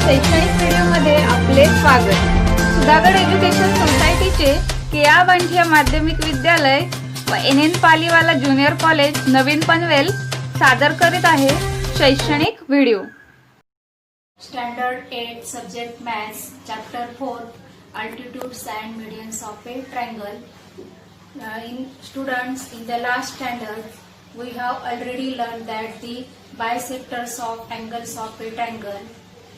शैक्षणिक व्हिडिओमध्ये आपले स्वागत। सुधागड एज्युकेशन सोसायटीचे केआ बांठिया माध्यमिक विद्यालय व एन पालीवाला ज्युनियर कॉलेज नवीन पनवेल सादर करीत आहे शैक्षणिक video. Standard 8 Subject Maths Chapter 4 Altitudes and Medians of a Triangle. In the last standard we have already learned that the bisectors of angles of a triangle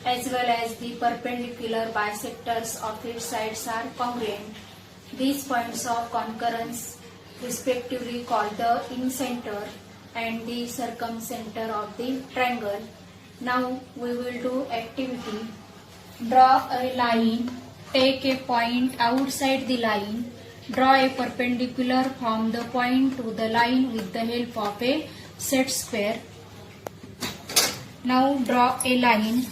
as well as the perpendicular bisectors of its sides are congruent. These points of concurrence respectively called the incenter and the circumcenter of the triangle. Now we will do activity. Draw a line, take a point outside the line, draw a perpendicular from the point to the line with the help of a set square. Now draw a line.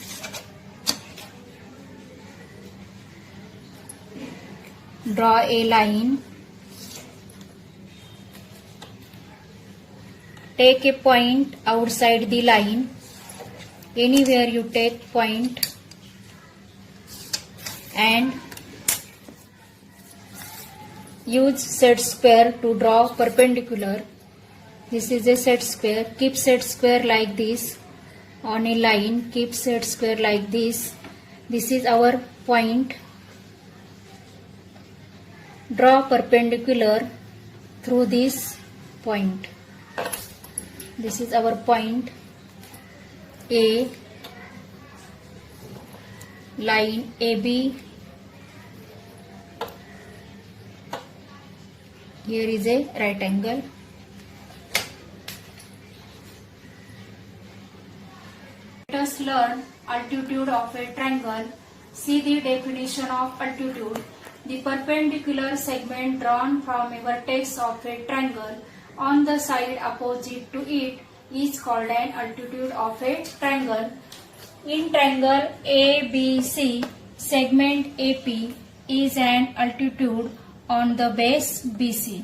Draw a line. Take a point outside the line. Anywhere you take point and use set square to draw perpendicular. This is a set square. Keep set square like this on a line. Keep set square like this. This is our point. Draw perpendicular through this point. This is our point A, line AB. Here is a right angle. Let us learn altitude of a triangle. See the definition of altitude. The perpendicular segment drawn from a vertex of a triangle on the side opposite to it is called an altitude of a triangle. In triangle ABC, segment AP is an altitude on the base BC.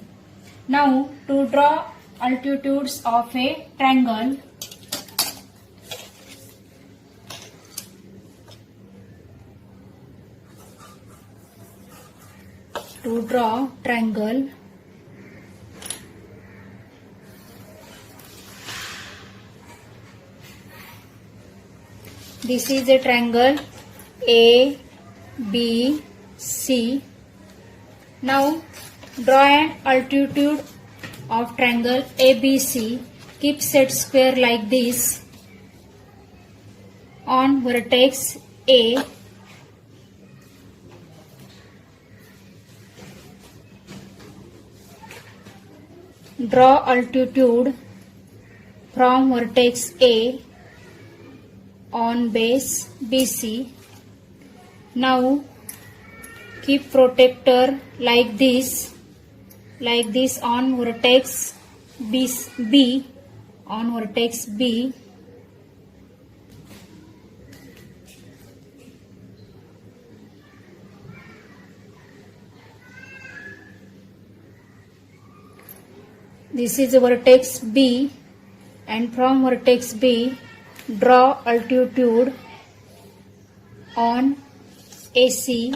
Now to draw altitudes of a triangle, to draw triangle, this is a triangle A, B, C. Now draw an altitude of triangle ABC. Keep set square like this on vertex A. Draw altitude from vertex A on base BC. Now keep protractor like this on vertex B, on vertex B. This is vertex B, and from vertex B draw altitude on AC.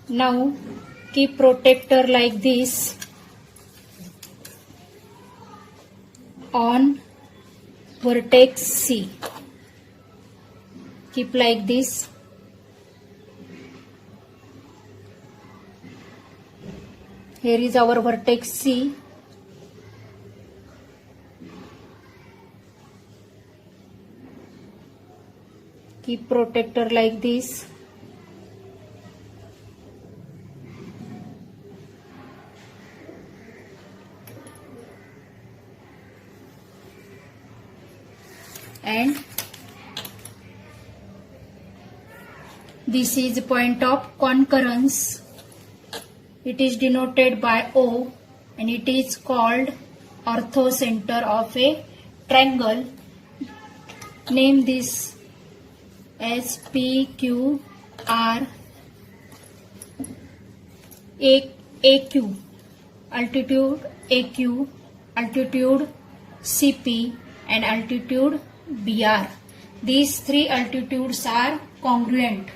Now keep protractor like this on vertex C. Keep like this. Here is our vertex C. Keep protractor like this. And this is point of concurrence. It is denoted by O and it is called orthocenter of a triangle. Name this as PQR AQ, altitude AQ, altitude CP and altitude BR. These three altitudes are congruent.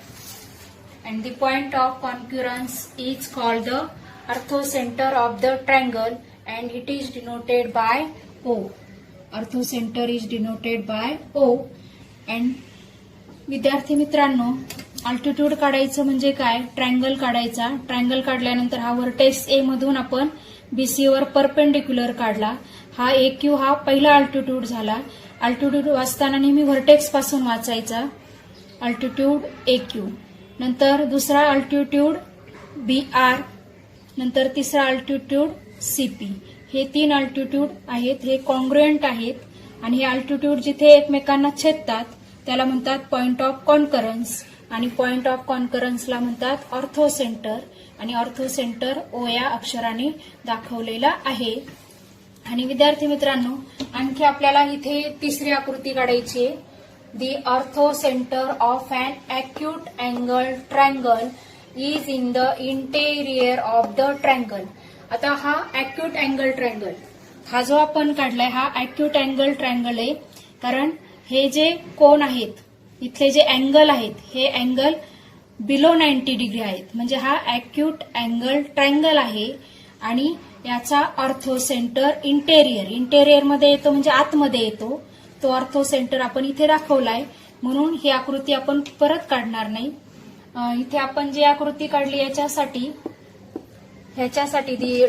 And the point of concurrence is called the orthocenter of the triangle and it is denoted by O. Orthocenter is denoted by O. And विद्यार्थी मित्रांनो, altitude काढायचं म्हणजे काय? Triangle काढायचा. Triangle काढल्यानंतर हा vertex ए मधून आपण बीसी वर परपेंडिक्युलर काढला. हा ए क्यू हा पहिला अल्टिट्यूड झाला. अल्टिट्यूड वाचताना नेहमी व्हर्टेक्स पासून वाचायचा. अल्टिट्यूड ए क्यू, नंतर दुसरा अल्टिट्यूड बी आर, नंतर तिसरा अल्टिट्यूड सीपी. हे 3 अल्टिट्यूड आहेत, हे कॉन्ग्रुएंट आहेत आणि हे अल्टिट्यूड जिथे एकमेकांना छेदतात त्याला म्हणतात पॉइंट ऑफ कॉन्करन्स आणि पॉइंट ऑफ कॉन्करन्सला म्हणतात ऑर्थोसेंटर आणि ऑर्थोसेंटर ओ या अक्षराने दाखवलेला आहे. आणि विद्यार्थी मित्रांनो, आणखी आपल्याला इथे तिसरी आकृती काढायची आहे. The orthocenter of an acute angle triangle is in the interior of the triangle. आता हा acute angle triangle हा जो आपण काढलाय हा acute angle triangle आहे, कारण हे जे कोन आहेत, इथले जे अँगल आहेत, हे अँगल बिलो 90 डिग्री आहेत. म्हणजे हा acute angle triangle आहे आणि याचा ऑर्थोसेंटर इंटेरियर मध्ये येतो, म्हणजे आतमध्ये येतो. तो ऑर्थोसेंटर आपण इथे दाखवलाय, म्हणून ही आकृती आपण परत काढणार नाही. इथे आपण जी आकृती काढली ह्याच्यासाठी the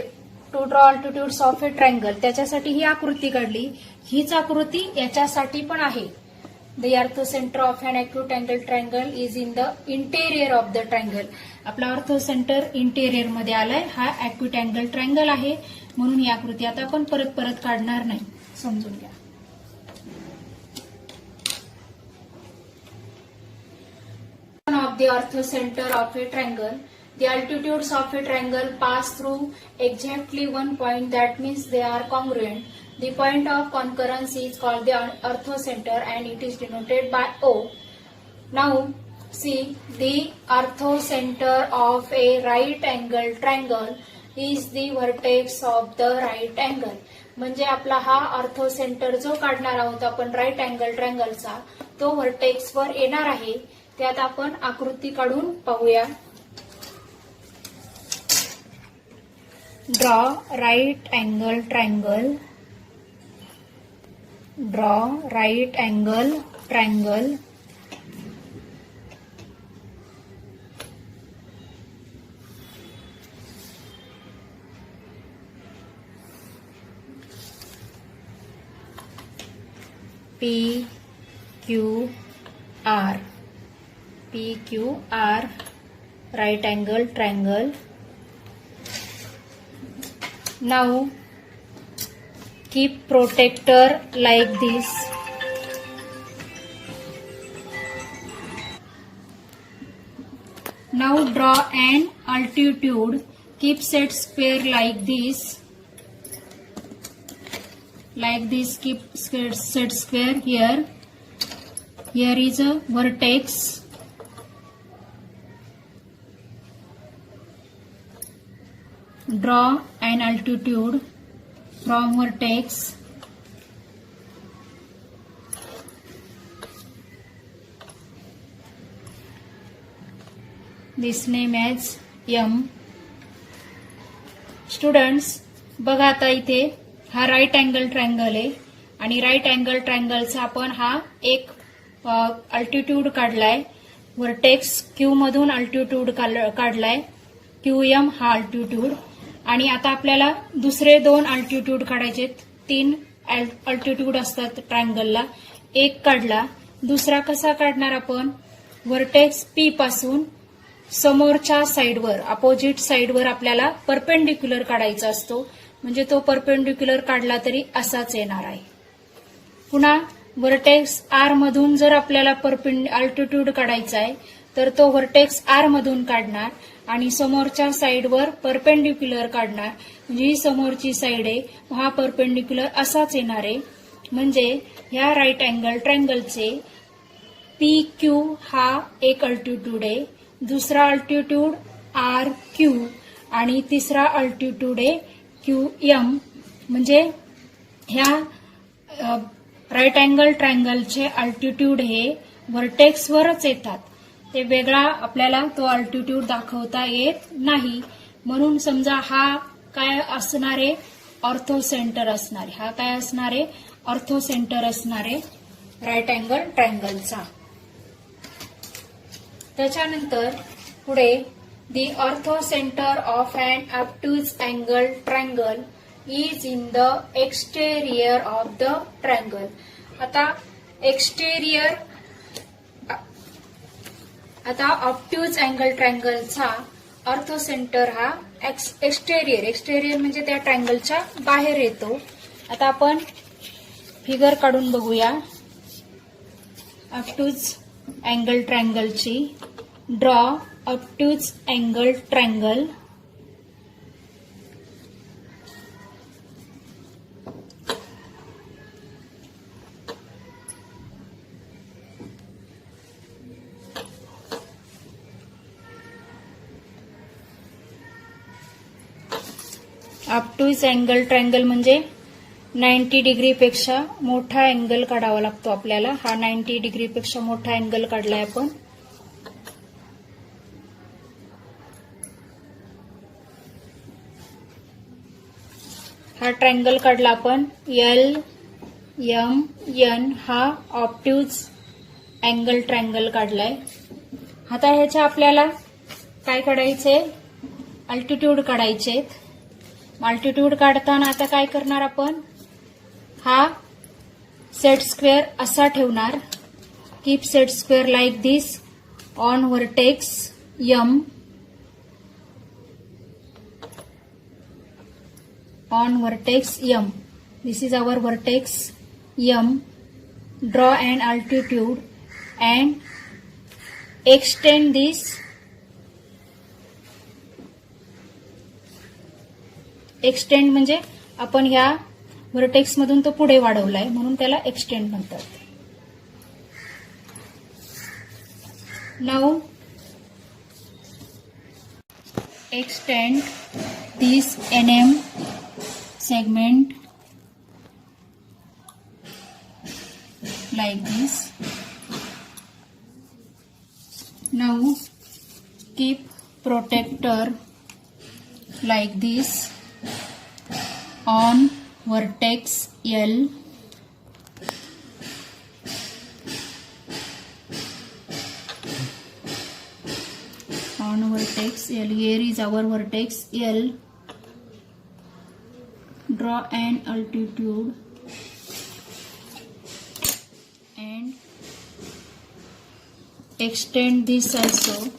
to draw altitudes of a triangle, त्याच्यासाठी ही आकृती काढली. हीच आकृती याच्यासाठी पण आहे. The orthocentre of an acute angle triangle is in the interior of the triangle. आपला ऑर्थोसेंटर इंटेरियर मध्ये आलाय. हा अॅक्यूट अँगल ट्रायंगल आहे, म्हणून ही आकृती आता आपण परत काढणार नाही. समजून घ्या. Of the orthocenter of a triangle, the altitudes of a triangle pass through exactly one point. That means they are congruent. The point of concurrence is called the orthocenter and it is denoted by O. Now see, the orthocenter of a right angle triangle is the vertex of the right angle. म्हणजे आपला हा ऑर्थोसेंटर जो काढणार आहोत आपण right angle ट्रायंगलचा, तो vertex वर येणार आहे. त्यात आपण आकृती काढून पाहूया. Draw right angle triangle. Draw right angle triangle. P Q R. PQR right angle triangle. Now keep protector like this. Now draw an altitude. Keep set square like this. Like this, keep set square here. Here is a vertex. Draw an altitude from vertex. This name as M. Students बघा, आता इथे हा right angle triangle आहे आणि right angle ट्रायंगलचा आपण हा एक altitude काढलाय. व्हर्टेक्स क्यू मधून अल्टिट्यूड काढलाय. QM हा अल्टिट्यूड. आणि आता आपल्याला दुसरे 2 अल्टिट्यूड काढायचे. 3 अल्टिट्यूड असतात ट्रायंगलला. एक काढला, दुसरा कसा काढणार आपण? व्हर्टेक्स पी पासून समोरच्या साईडवर, अपोजिट साईडवर आपल्याला परपेंडिक्युलर काढायचा असतो. म्हणजे तो परपेंडिक्युलर काढला तरी असाच येणार आहे. पुन्हा व्हर्टेक्स आर मधून जर आपल्याला अल्टिट्यूड काढायचा आहे तर तो व्हर्टेक्स आर मधून काढणार आणि समोरच्या साईडवर परपेंडिक्युलर काढणार. म्हणजे ही समोरची साईड आहे, हा परपेंडिक्युलर असाच येणार आहे. म्हणजे ह्या राईट अँगल ट्रायंगलचे पी क्यू हा एक अल्टिट्यूड आहे, दुसरा अल्टिट्यूड आर क्यू आणि तिसरा अल्टिट्यूड आहे क्यू एम. म्हणजे ह्या राईट अँगल ट्रायंगलचे अल्टिट्यूड हे व्हर्टेक्सवरच येतात. ते वेगळा आपल्याला तो अल्टिट्यूड दाखवता येत नाही. म्हणून समजा हा काय असणारे ऑर्थो सेंटर असणारे, हा काय असणारे ऑर्थो सेंटर असणारे राईट अँगल ट्रायंगलचा. त्याच्यानंतर पुढे The ortho center of an obtuse angle triangle is in the exterior of the triangle. आता ऑब्ट्यूज अँगल ट्रायंगलचा ऑर्थो सेंटर हा एक्सटेरियर म्हणजे त्या ट्रायंगलच्या बाहेर येतो. आता आपण फिगर काढून बघूया ऑब्ट्यूज अँगल ट्रायंगलची. Draw obtuse angle triangle. obtuse angle triangle म्हणजे 90 डिग्री पेक्षा मोठा अँगल काढावा लागतो आपल्याला. हा 90 डिग्री पेक्षा मोठा अँगल काढलाय आपण. हा ट्रायंगल काढला आपण एल एम एन. हा ऑब्ट्यूज अँगल ट्रायंगल काढलाय. आता ह्याच्या आपल्याला काय काढायचे अल्टिट्यूड काढायचे. अल्टिट्यूड काढताना आता काय करणार आपण हा सेट स्क्वेअर असा ठेवणार. Keep set square like this on vertex M. On vertex M. This is our vertex M. Draw an altitude and extend this. Extend म्हणजे आपण ह्या व्हर्टेक्स मधून तो पुढे वाढवलाय म्हणून त्याला एक्सटेंड म्हणतात. Now extend this NM segment like this. Now keep protector like this on vertex L. On vertex L. Here is our vertex L. Draw an altitude and extend this also.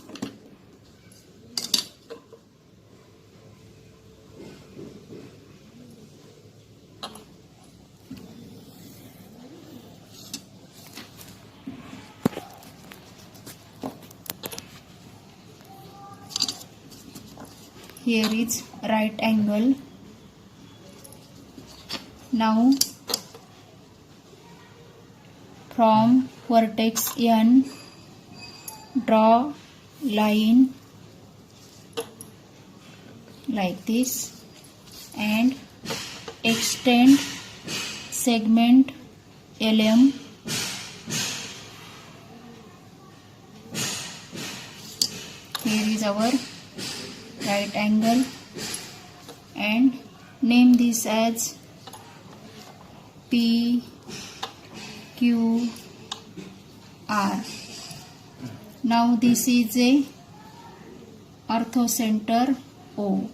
Here is right angle. Now from vertex N draw line like this and extend segment LM. Here is our right angle and name this as P Q R. Now this is a ortho center O.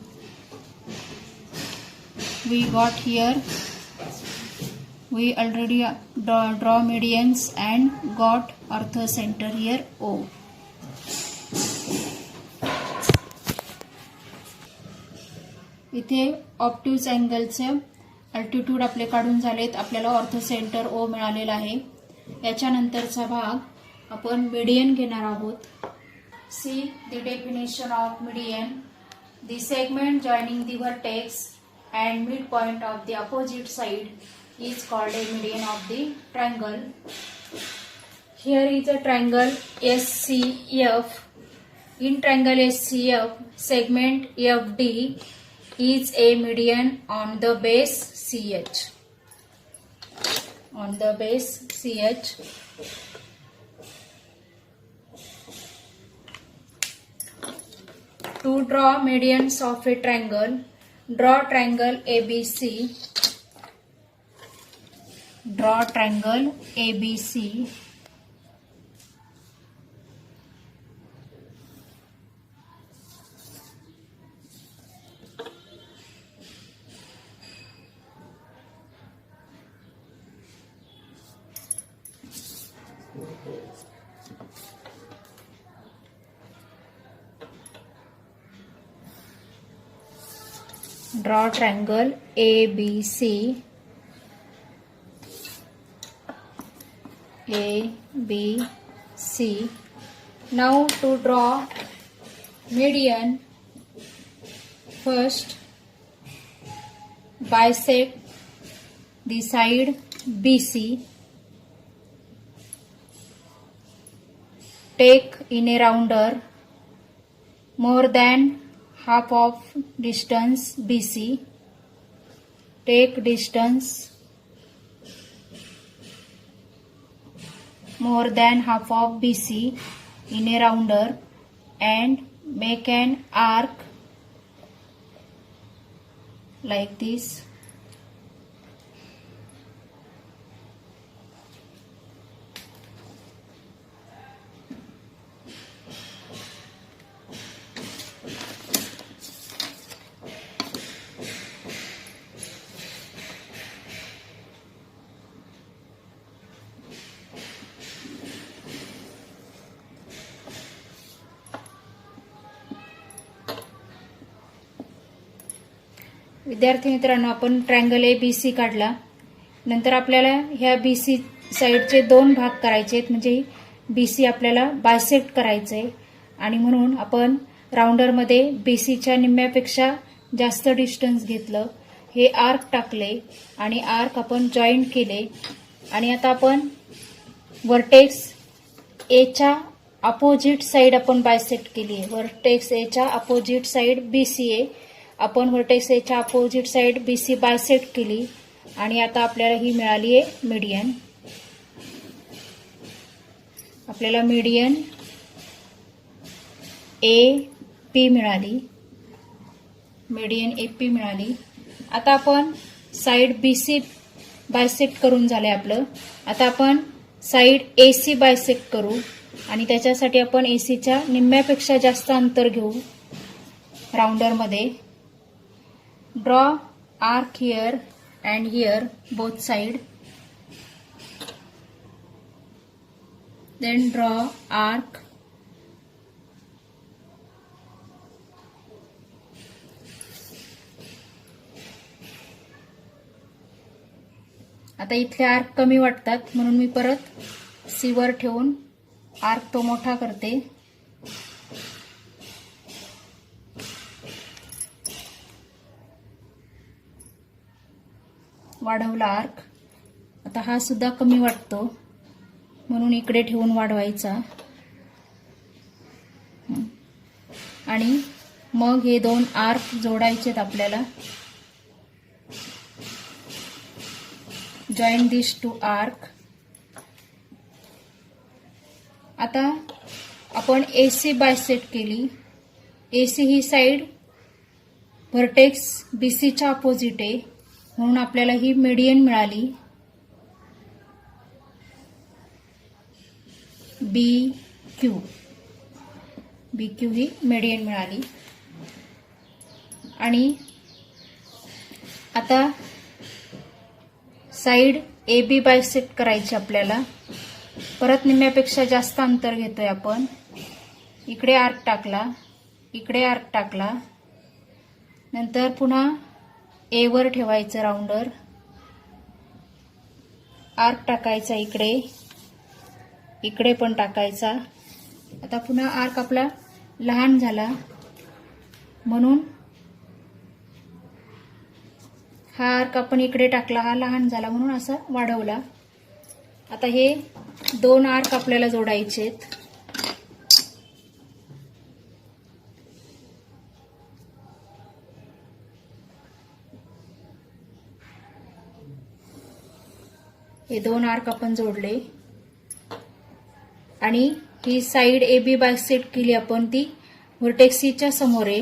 We got here, we already draw medians and got ortho center here O. इथे obtuse अँगलचे altitude आपले काढून झालेत. आपल्याला ortho centre O मिळालेला आहे. याच्यानंतरचा भाग आपण median घेणार आहोत. See the definition of median. The segment joining the vertex and mid point of the opposite side is called a median of the triangle. Here is a triangle SCF. In triangle SCF, segment FD is a median on the base CH. on the base CH. To draw medians of a triangle, draw triangle ABC. Draw triangle ABC. Draw triangle ABC. ABC. Now to draw median, first bisect the side BC. Take in a rounder more than half of distance BC. Take distance more than half of BC in a rounder and make an arc like this. विद्यार्थी मित्रांनो, आपण triangle ABC काढला. नंतर आपल्याला ह्या BC साइडचे दोन भाग करायचे आहेत, म्हणजे BC आपल्याला बायसेक्ट करायचंय आणि म्हणून आपण राउंडरमध्ये BCच्या निम्म्यापेक्षा जास्त डिस्टन्स घेतलं. हे आर्क टाकले आणि आर्क आपण जॉईंट केले आणि आता आपण वर्टेक्स Aच्या अपोजिट साइड आपण बायसेक्ट केली आहे. वर्टेक्स Aच्या अपोजिट साइड BCA आपण वर्टेक्स Aच्या अपोजिट साइड BC बायसेक्ट केली आणि आता आपल्याला ही मिळाली आहे मीडियन. आपल्याला मीडियन AP मिळाली. मीडियन AP मिळाली. आता आपण साइड BC बायसेक्ट करून झाले आपलं. आता आपण साइड AC बायसेक्ट करू आणि त्याच्यासाठी आपण ACच्या निम्म्यापेक्षा जास्त अंतर घेऊ राउंडरमध्ये. Draw arc here and here both side. Then draw arc. आता इथले आर्क कमी वाटतात म्हणून मी परत C वर ठेवून आर्क तो मोठा करते. वाढवला आर्क. आता हा सुद्धा कमी वाटतो म्हणून इकडे ठेवून वाढवायचा आणि मग हे दोन आर्क जोडायचेत आपल्याला. Join this two arc. आता आपण AC बायसेक्ट केली. AC ही साइड व्हर्टेक्स BCच्या अपोजिट आहे म्हणून आपल्याला ही मीडियन मिळाली. BQ ही मीडियन मिळाली. आणि आता साइड AB बायसेक्ट करायची आपल्याला. परत निम्म्यापेक्षा जास्त अंतर घेतोय आपण. इकडे आर्क टाकला, इकडे आर्क टाकला. नंतर पुन्हा A वर ठेवायचं राउंडर. आर्क टाकायचा इकडे, इकडे पण टाकायचा. आता पुन्हा आर्क आपला लहान झाला म्हणून हा आर्क आपण इकडे टाकला, हा लहान झाला म्हणून असा वाढवला. आता हे दोन आर्क आपल्याला जोडायचेत. हे 2 आर्क आपण जोडले आणि ही साइड AB बायसेक्ट केली आपण, ती व्हर्टेक्स च्या समोर आहे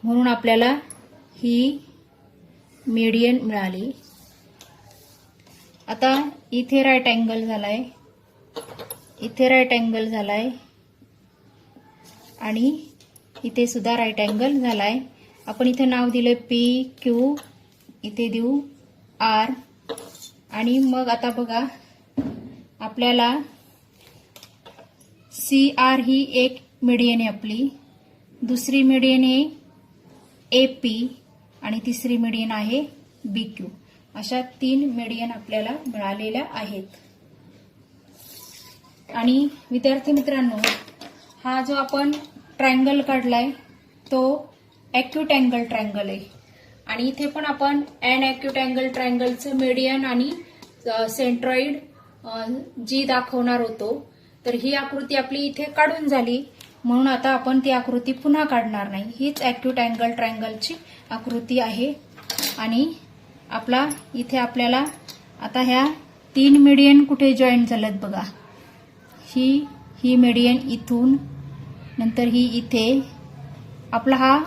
म्हणून आपल्याला ही मीडियन मिळाली. आता इथे राईट अँगल झालाय, इथे राईट अँगल झालाय आणि इथे सुद्धा राईट अँगल झालाय. आपण इथे नाव दिले PQ, इथे देऊ R आणि मग आता बघा आपल्याला CR ही एक मीडियन आहे आपली, दुसरी मीडियन आहे AP आणि तिसरी मीडियन आहे BQ. अशा 3 मीडियन आपल्याला मिळालेल्या आहेत. आणि विद्यार्थी मित्रांनो, हा जो आपण ट्रायंगल काढलाय तो ॲक्यूट अँगल ट्रायंगल आहे आणि इथे पण आपण एन ॲक्यूट अँगल ट्रायंगलचं मीडियन आणि सेंट्रॉइड जी दाखवणार होतो. तर ही आकृती आपली इथे काढून झाली म्हणून आता आपण ती आकृती पुन्हा काढणार नाही. हीच ॲक्यूट अँगल ट्रायंगलची आकृती आहे आणि इथे आपल्याला आता ह्या 3 मीडियन कुठे जॉईंट झालेत बघा. ही मीडियन इथून, नंतर ही इथे. आपला हा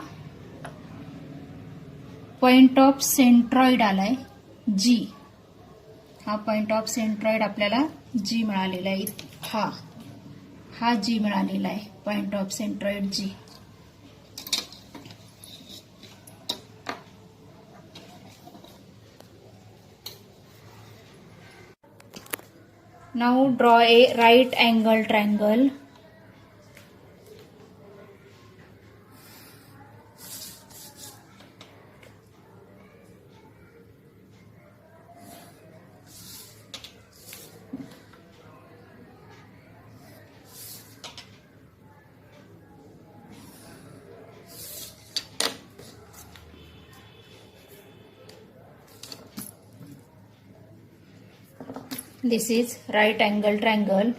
पॉइंट ऑफ सेंट्रॉइड आलाय G. हा पॉइंट ऑफ सेंट्रॉइड आपल्याला G मिळालेला आहे. हा G मिळालेला आहे, point of centroid G. Now draw a right angle triangle. This is right angle triangle.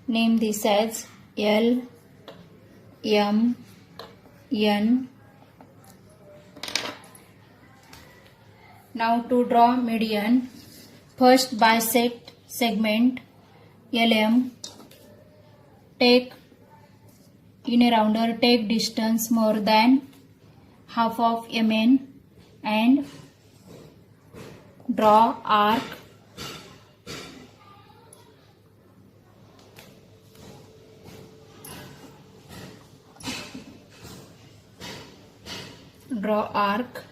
Name this as L, M, N. Now to draw median, first bisect segment LM. Take in a rounder, take distance more than half of MN and draw arc. Draw arc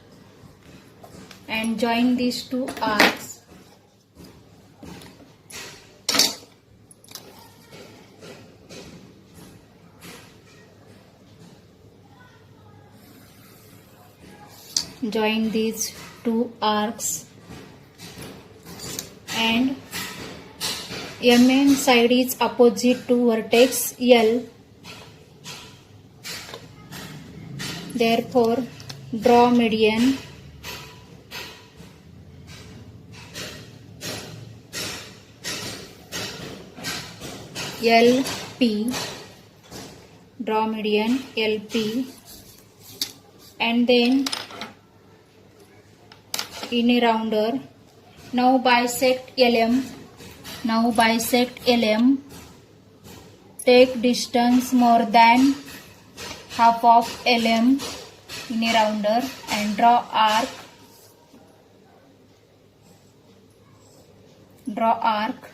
and join these 2 arcs. Join these 2 arcs and MN side is opposite to vertex L. Therefore, draw median. LP. Draw median LP and then in a rounder. Now bisect LM. Now bisect LM. Take distance more than half of LM in a rounder and draw arc. Draw arc.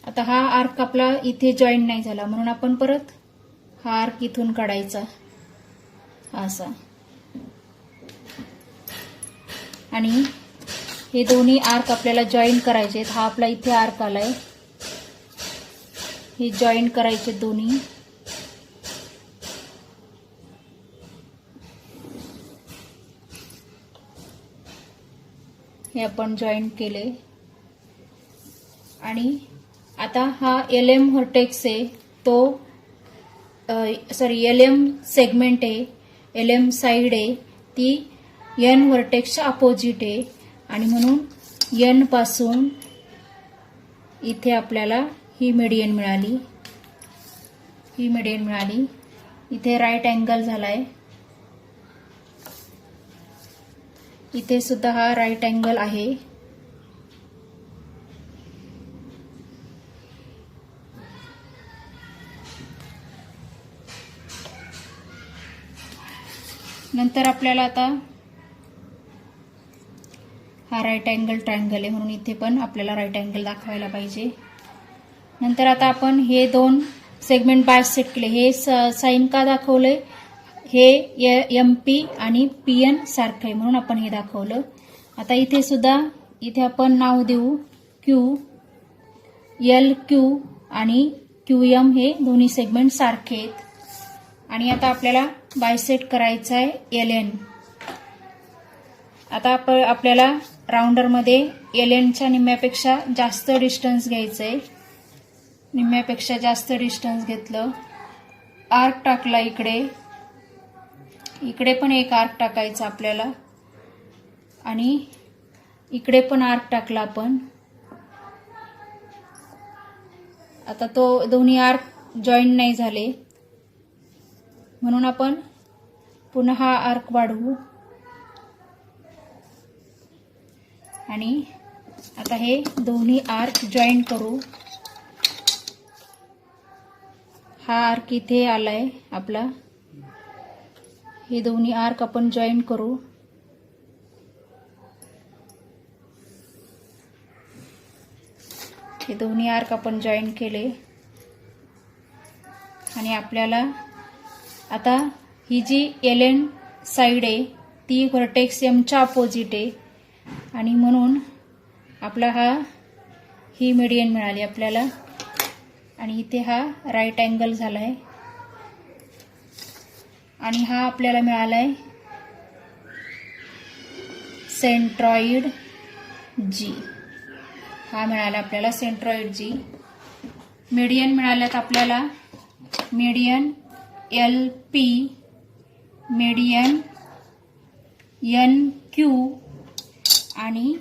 आता हा arc आपला इथे joint नाही झाला म्हणून आपण परत हा आर्क इथून काढायचा असा आणि हे दोन्ही आर्क आपल्याला जॉईन करायचे. हा आपला इथे आर्क आलाय, हे जॉईन करायचे दोन्ही. हे आपण जॉईन केले आणि आता हा LM व्हर्टेक्स आहे तो LM सेगमेंट आहे, LM साइड आहे ती N व्हर्टेक्सच्या अपोजिट आहे आणि म्हणून N पासून इथे आपल्याला ही मीडियन मिळाली. ही मिडियन मिळाली. इथे राईट अँगल झालाय. इथे सुद्धा हा राईट अँगल आहे. नंतर आपल्याला आता हा राईट अँगल ट्रायंगल आहे म्हणून इथे पण आपल्याला राईट अँगल दाखवायला पाहिजे. नंतर आता आपण हे 2 सेगमेंट बायसेक्ट केले. हे साइन का दाखवलंय? हे MP आणि PN सारखं आहे म्हणून आपण हे दाखवलं. आता इथे सुद्धा इथे आपण नाव देऊ Q, LQ आणि QM हे दोन्ही सेगमेंट सारखे आहेत. आणि आता आपल्याला बायसेक्ट करायचं आहे LN. आता आपल्याला राऊंडरमध्ये LNच्या निम्म्यापेक्षा जास्त डिस्टन्स घ्यायचं आहे. निम्म्यापेक्षा जास्त डिस्टन्स घेतलं. आर्क टाकला इकडे. इकडे पण एक आर्क टाकायचा आपल्याला आणि इकडे पण आर्क टाकला आपण. आता तो दोन्ही आर्क जॉईंट नाही झाले म्हणून आपण पुन्हा हा आर्क वाढवू आणि आता हे दोन्ही आर्क जॉईंट करू. हा आर्क इथे आलाय आपला. हे दोन्ही आर्क आपण जॉईंट करू. हे दोन्ही आर्क आपण जॉईंट केले आणि आपल्याला आता ही जी LN साइड आहे ती व्हर्टेक्स Mच्या अपोजिट आहे आणि म्हणून आपला ही मीडियन मिळाली आपल्याला. आणि इथे हा राईट अँगल झालाय आणि हा आपल्याला मिळालाय सेंट्रॉइड G. हा मिळाला आपल्याला सेंट्रॉइड G. मीडियन मिळाल्यात आपल्याला मीडियन LP, मीडियन NQ आणि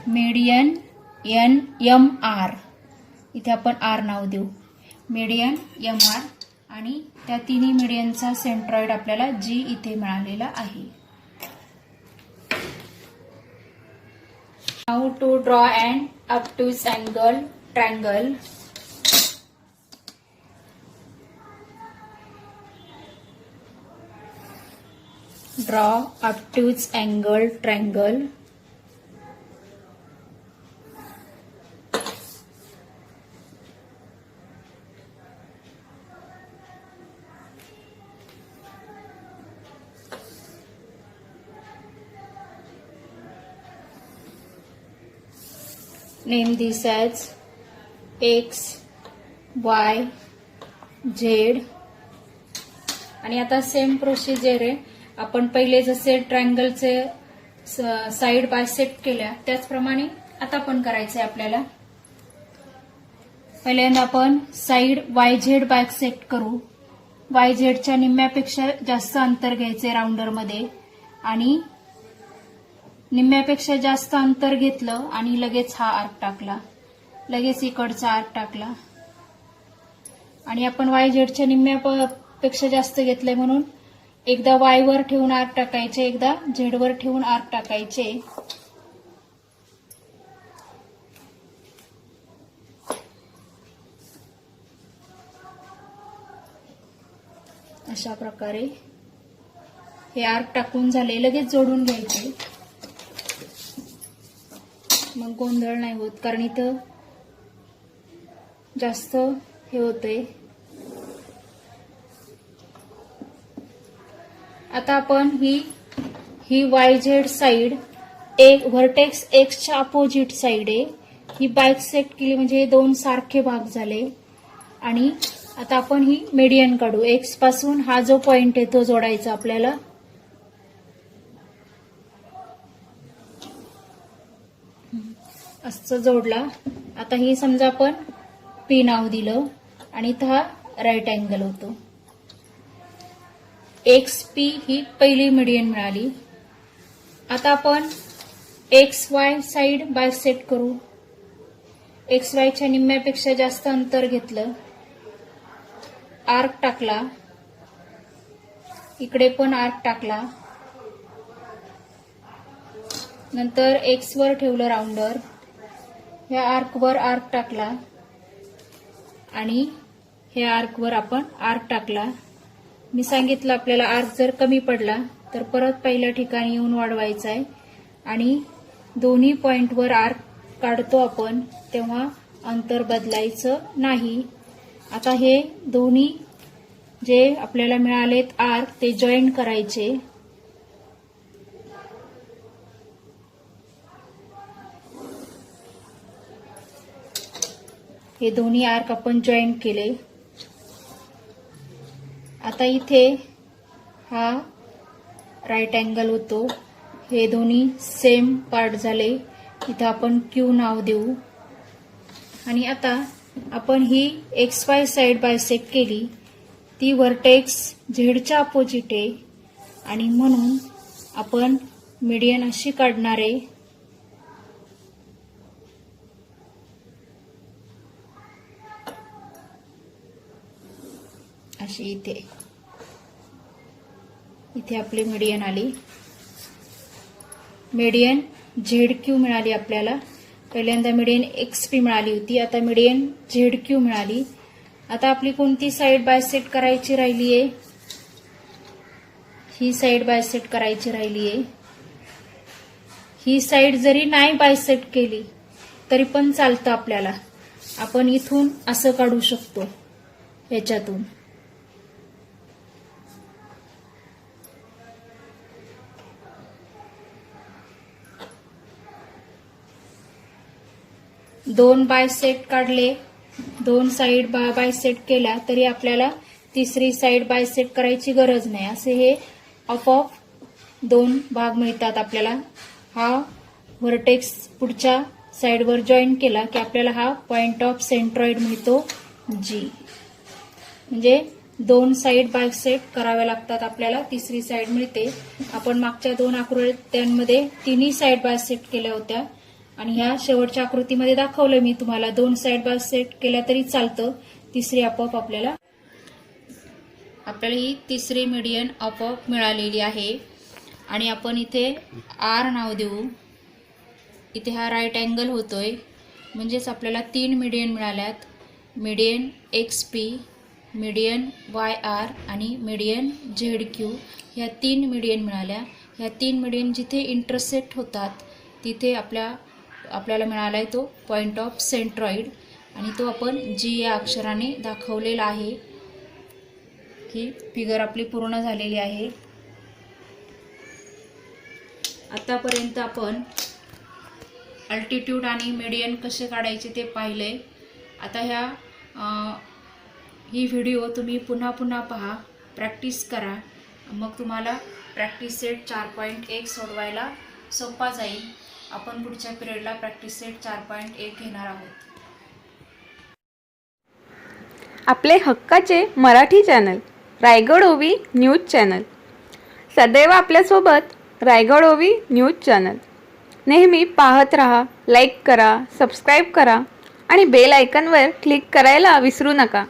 मीडियन MR. इथे आपण R नाव देऊ. मीडियन MR आणि त्या तिन्ही मीडियनचा सेंट्रॉइड आपल्याला G इथे मिळालेला आहे. Now to draw an obtuse angle triangle. Draw obtuse angle triangle. Name this as X, Y, Z. आणि आता सेम प्रोसिजर आहे. आपण पहिले जसे ट्रायंगलचे साइड बायसेक्ट केल्या त्याचप्रमाणे आता पण करायचं आहे आपल्याला. पहिल्यांदा आपण साइड YZ बायसेक्ट करू. YZच्या निम्म्यापेक्षा जास्त अंतर घ्यायचे राऊंडरमध्ये आणि निम्म्यापेक्षा जास्त अंतर घेतलं आणि लगेच हा आर्क टाकला. लगेच इकडचा आर्क टाकला आणि आपण YZच्या निम्म्यापेक्षा जास्त घेतलंय म्हणून एकदा Y वर ठेवून आर्क टाकायचे, एकदा Z वर ठेवून आर्क टाकायचे. अशा प्रकारे हे आर्क टाकून झाले. लगेच जोडून घ्यायचे मग गोंधळ नाही होत कारण इथं जास्त हे होतंय. आता आपण ही YZ साइड एक व्हर्टेक्स Xच्या अपोजिट साइड आहे. ही बायसेक्ट केली म्हणजे हे 2 सारखे भाग झाले आणि आता आपण ही मीडियन काढू. X पासून हा जो पॉइंट आहे तो जोडायचा आपल्याला. असं जोडला. आता ही समजा आपण P नाव दिलं आणि इथं हा राईट अँगल होतो. XP ही पहिली मीडियन मिळाली. आता आपण XY साइड बायसेक्ट करू. XYच्या निम्म्यापेक्षा जास्त अंतर घेतलं आर्क टाकला, इकडे पण आर्क टाकला, नंतर एक्स वर ठेवलं राऊंडर, ह्या आर्क वर आर्क टाकला आणि ह्या आर्क वर आपण आर्क टाकला. मी सांगितलं आपल्याला आर्क जर कमी पडला तर परत पहिल्या ठिकाणी येऊन वाढवायचा आहे आणि दोन्ही पॉइंटवर आर्क काढतो आपण तेव्हा अंतर बदलायचं नाही. आता हे दोन्ही जे आपल्याला मिळालेत आर्क ते जॉईन करायचे. हे दोन्ही आर्क आपण जॉईन केले. आता इथे हा राईट अँगल होतो. हे दोन्ही सेम पार्ट झाले. इथं आपण क्यू नाव देऊ आणि आता आपण ही एक्स वाय साइड बायसेक्ट केली. ती व्हर्टेक्स झेडच्या अपोजिट आहे आणि म्हणून आपण मीडियन अशी काढणार आहे. अशी इथे आपली मीडियन आली. मीडियन झेड क्यू मिळाली आपल्याला. पहिल्यांदा मीडियन एक्स पी मिळाली होती, आता मीडियन झेड क्यू मिळाली. आता आपली कोणती साइड बायसेक्ट करायची राहिली आहे? ही साइड बायसेक्ट करायची राहिली आहे. ही साइड जरी नाही बायसेक्ट केली तरी पण चालतं आपल्याला. आपण इथून असं काढू शकतो याच्यातून. दोन बायसेक्ट काढले, दोन साइड बायसेक्ट केल्या तरी आपल्याला तिसरी साइड बायसेक्ट करायची गरज नाही. असे हे आपोआप दोन भाग मिळतात आपल्याला. हा व्हर्टेक्स पुढच्या साइडवर जॉईन केला की आपल्याला हा पॉइंट ऑफ सेंट्रॉइड मिळतो जी. म्हणजे दोन साइड बायसेक्ट कराव्या लागतात आपल्याला, तिसरी साइड मिळते. आपण मागच्या दोन आकृत्यांमध्ये तिन्ही साइड बायसेक्ट केल्या होत्या आणि ह्या शेवटच्या आकृतीमध्ये दाखवलं मी तुम्हाला. दोन साइड बायसेक्ट केल्या तरी चालतं, तिसरी आपोआप आपल्याला ही तिसरी मीडियन आपोआप मिळालेली आहे. आणि आपण इथे आर नाव देऊ. इथे हा राईट अँगल होतोय म्हणजेच आपल्याला 3 मीडियन मिळाल्यात. Median X P, median Y R आणि मीडियन झेड क्यू. ह्या 3 मीडियन मिळाल्या. ह्या 3 मीडियन जिथे इंटरसेक्ट होतात तिथे आपल्याला मिळाला आहे तो पॉइंट ऑफ सेंट्रॉइड आणि तो आपण जी या अक्षराने दाखवलेला आहे. ही फिगर आपली पूर्ण झालेली आहे. आतापर्यंत आपण अल्टिट्यूड आणि मीडियन कसे काढायचे ते पाहिले. आता ही व्हिडिओ तुम्ही पुन्हा पुन्हा पहा, प्रॅक्टिस करा. मग तुम्हाला प्रॅक्टिस सेट 4.1 सोडवायला सोपा जाईल. आपण पुढच्या पिरियडला प्रॅक्टिस सेट 4.1 घेणार आहोत. आपले हक्काचे मराठी चॅनल रायगड ओवी न्यूज चॅनल. सदैव आपल्यासोबत रायगड ओवी न्यूज चॅनल. नेहमी पाहत रहा, लाईक करा, सबस्क्राईब करा आणि बेल आयकॉनवर क्लिक करायला विसरू नका.